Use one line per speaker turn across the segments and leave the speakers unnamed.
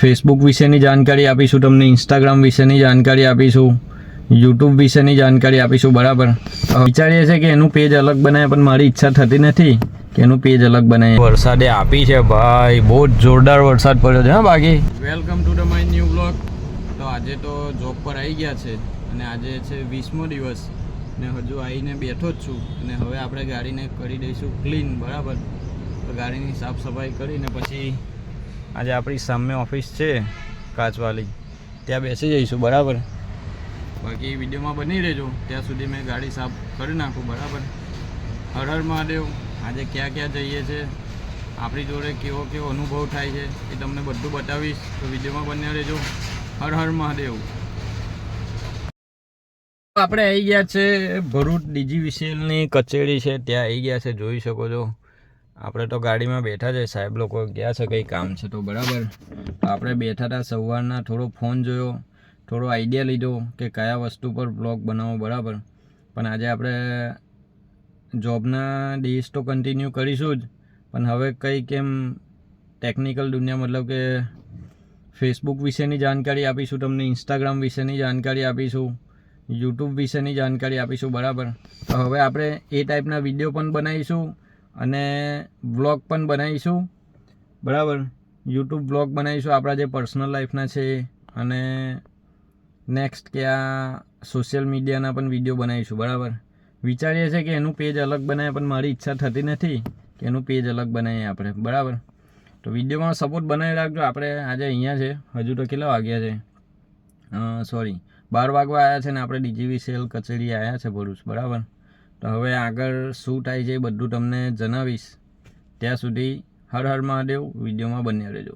Facebook વિશેની જાણકારી આપીશું તમને, ઇન્સ્ટાગ્રામ વિશેની જાણકારી આપીશું, યુટ્યુબ વિશેની જાણકારી આપીશું. બરાબર, વિચારીએ છીએ કે એનું પેજ અલગ બનાવે, પણ મારી ઈચ્છા થતી નથી કે એનું પેજ અલગ બનાવીએ. વરસાદે આપી છે ભાઈ, બહુ જ જોરદાર વરસાદ પડ્યો છે. હા બાકી welcome to the my new blog. તો આજે તો જોબ પર આવી ગયા છે અને આજે છે 20મો દિવસ ને હજુ આવીને બેઠો જ છું અને હવે આપણે ગાડીને કરી દઈશું ક્લીન. બરાબર, તો ગાડીની સાફ સફાઈ કરીને પછી આજે આપણી સામે ઓફિસ છે કાચવાલી, ત્યાં બેસી જઈશું. બરાબર, બાકી વિડીયોમાં બની રહેજો, ત્યાં સુધી મેં ગાડી સાફ કરી નાખું. બરાબર, હર હર મહાદેવ. આજે ક્યાં ક્યાં જઈએ છે, આપણી જોડે કેવો કેવો અનુભવ થાય છે એ તમને બધું બતાવીશ, તો વિડીયોમાં બન્યા રહેજો. હર હર મહાદેવ. આપણે આવી ગયા છે ભરૂચ DGVCLની કચેરી છે, ત્યાં આવી ગયા છે, જોઈ શકો છો. આપણે તો ગાડીમાં બેઠા છે, સાહેબ લોકો ગયા છે કંઈ કામ છે તો. બરાબર, આપણે બેઠા હતા સવારના, થોડો ફોન જોયો, થોડો આઈડિયા લીધો કે કયા વસ્તુ પર બ્લોગ બનાવો. બરાબર, પણ આજે આપણે જોબના ડેઝ તો કન્ટિન્યુ કરીશું જ, પણ હવે કંઈ કેમ ટેકનિકલ દુનિયા, મતલબ કે ફેસબુક વિશેની જાણકારી આપીશું તમને, ઇન્સ્ટાગ્રામ વિશેની જાણકારી આપીશું, યુટ્યુબ વિશેની જાણકારી આપીશું. બરાબર, તો હવે આપણે એ ટાઈપના વિડીયો પણ બનાવીશું અને વ્લોગ પણ બનાવીશું. બરાબર, યુટ્યુબ વ્લોગ બનાવીશું આપણા જે પર્સનલ લાઈફના છે, અને નેક્સ્ટ કે આ સોશિયલ મીડિયાના પણ વિડીયો બનાવીશું. બરાબર, વિચારીએ છીએ કે એનું પેજ અલગ બનાવે, પણ મારી ઈચ્છા થતી નથી કે એનું પેજ અલગ બનાવીએ આપણે. બરાબર, તો વિડીયોમાં સપોર્ટ બનાવી રાખજો. આપણે આજે અહીંયા છે, હજુ તો કેટલા વાગ્યા છે, સોરી 12 વાગવા આવ્યા છે ને આપણે DGVCL કચેરી આવ્યા છે ભરૂચ. બરાબર, તો હવે આગળ શું થાય છે એ બધું તમને જણાવીશ. ત્યાં સુધી હર હર મહાદેવ, વિડીયોમાં બન્યા રહેજો.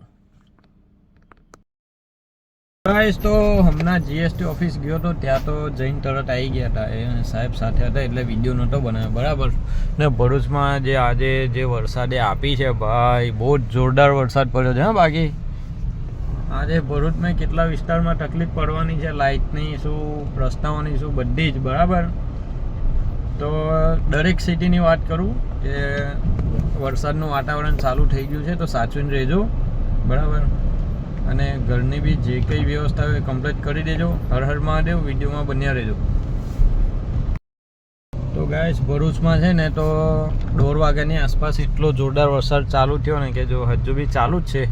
ગાઈસ, તો હમણાં GST ઓફિસ ગયો હતો, ત્યાં તો જઈને તરત આવી ગયા હતા, એ સાહેબ સાથે હતા એટલે વિડીયો નહોતો બનાવ્યો. બરાબર, ને ભરૂચમાં જે આજે જે વરસાદે આપી છે ભાઈ, બહુ જ જોરદાર વરસાદ પડ્યો છે. હા બાકી આજે ભરૂચમાં કેટલા વિસ્તારમાં તકલીફ પડવાની છે, લાઇટની શું, રસ્તાઓની શું, બધી જ. બરાબર, તો દરેક સિટીની વાત કરું કે વરસાદનું વાતાવરણ ચાલુ થઈ ગયું છે, તો સાચવીને રહેજો. બરાબર, અને ઘરની બી જે કંઈ વ્યવસ્થા હોય કમ્પ્લીટ કરી દેજો. હર હર મહાદેવ, વિડીયોમાં બન્યા રહેજો. તો ગાઈસ, ભરૂચમાં છે ને તો 1:30 વાગ્યાની આસપાસ એટલો જોરદાર વરસાદ ચાલુ થયો ને કે જો હજુ બી ચાલુ જ છે,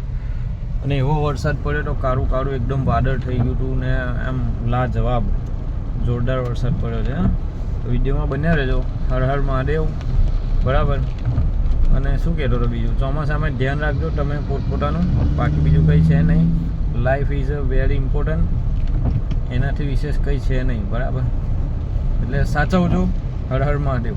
અને એવો વરસાદ પડ્યો તો કાળું કાળું એકદમ વાદળ થઈ ગયું હતું ને એમ લાજવાબ જોરદાર વરસાદ પડ્યો છે. તો વિડીયોમાં બન્યા રહેજો. હર હર મહાદેવ. બરાબર, અને શું કહેતો હતો બીજું, ચોમાસામાં ધ્યાન રાખજો તમે પોતપોતાનું, બાકી બીજું કંઈ છે નહીં. Life is a very important, એનાથી વિશેષ કંઈ છે નહીં. બરાબર, એટલે સાચવજો. હર હર મહાદેવ.